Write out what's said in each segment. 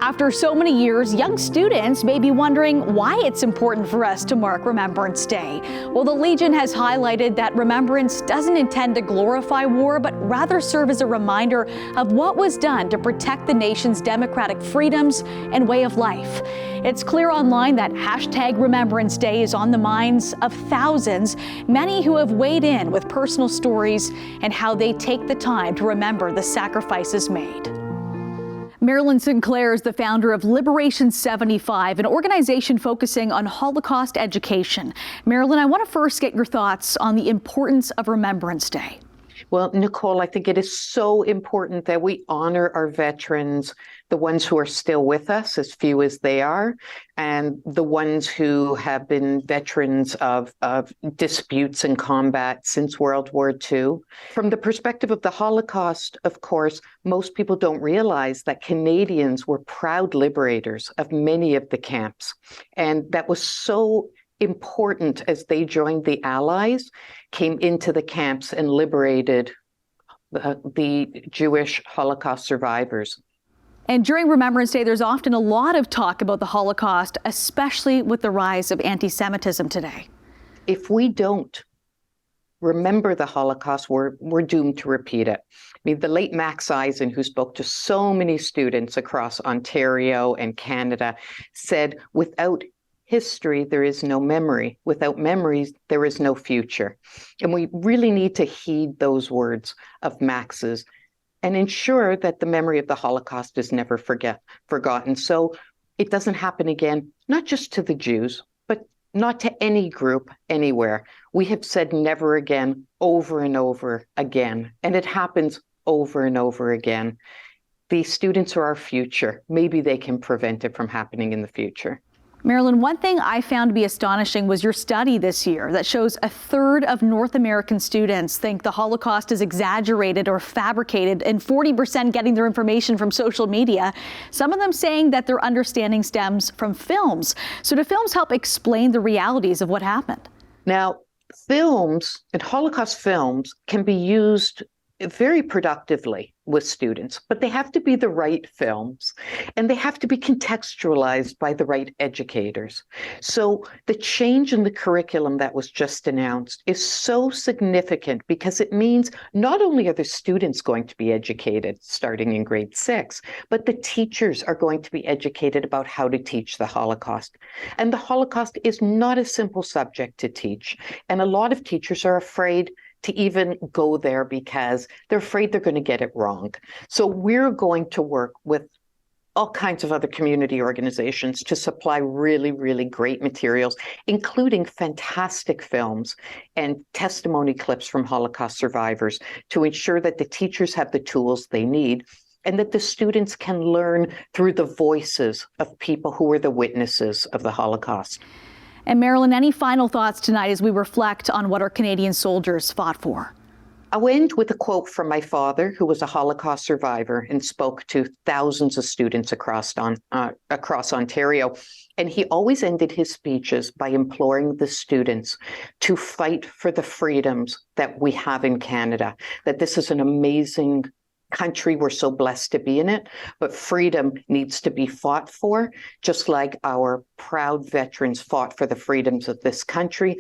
After so many years, young students may be wondering why it's important for us to mark Remembrance Day. Well, the Legion has highlighted that Remembrance doesn't intend to glorify war, but rather serve as a reminder of what was done to protect the nation's democratic freedoms and way of life. It's clear online that #Remembrance Day is on the minds of thousands, many who have weighed in with personal stories and how they take the time to remember the sacrifices made. Marilyn Sinclair is the founder of Liberation 75, an organization focusing on Holocaust education. Marilyn, I want to first get your thoughts on the importance of Remembrance Day. Well, Nicole, I think it is so important that we honor our veterans, the ones who are still with us, as few as they are, and the ones who have been veterans of disputes and combat since World War II. From the perspective of the Holocaust, of course, most people don't realize that Canadians were proud liberators of many of the camps. And that was so important as they joined the Allies, came into the camps and liberated the Jewish Holocaust survivors. And during Remembrance Day, there's often a lot of talk about the Holocaust, especially with the rise of anti-Semitism today. If we don't remember the Holocaust, we're doomed to repeat it. I mean, the late Max Eisen, who spoke to so many students across Ontario and Canada, said, without history, there is no memory. Without memories, there is no future. And we really need to heed those words of Max's and ensure that the memory of the Holocaust is never forgotten. So it doesn't happen again, not just to the Jews, but not to any group anywhere. We have said never again over and over again, and it happens over and over again. These students are our future. Maybe they can prevent it from happening in the future. Marilyn, one thing I found to be astonishing was your study this year that shows a third of North American students think the Holocaust is exaggerated or fabricated, and 40% getting their information from social media. Some of them saying that their understanding stems from films. So do films help explain the realities of what happened? Now, films and Holocaust films can be used very productively with students, but they have to be the right films and they have to be contextualized by the right educators. So the change in the curriculum that was just announced is so significant because it means not only are the students going to be educated starting in grade 6, but the teachers are going to be educated about how to teach the Holocaust. And the Holocaust is not a simple subject to teach. And a lot of teachers are afraid to even go there because they're afraid they're going to get it wrong. So we're going to work with all kinds of other community organizations to supply really, really great materials, including fantastic films and testimony clips from Holocaust survivors to ensure that the teachers have the tools they need and that the students can learn through the voices of people who were the witnesses of the Holocaust. And Marilyn, any final thoughts tonight as we reflect on what our Canadian soldiers fought for? I'll end with a quote from my father, who was a Holocaust survivor and spoke to thousands of students across Ontario. And he always ended his speeches by imploring the students to fight for the freedoms that we have in Canada, that this is an amazing country. We're so blessed to be in it, but freedom needs to be fought for, just like our proud veterans fought for the freedoms of this country.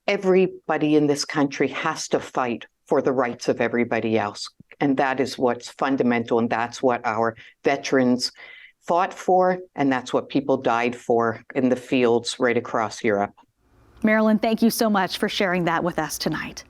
Everybody in this country has to fight for the rights of everybody else. And that is what's fundamental. And that's what our veterans fought for. And that's what people died for in the fields right across Europe. Marilyn, thank you so much for sharing that with us tonight.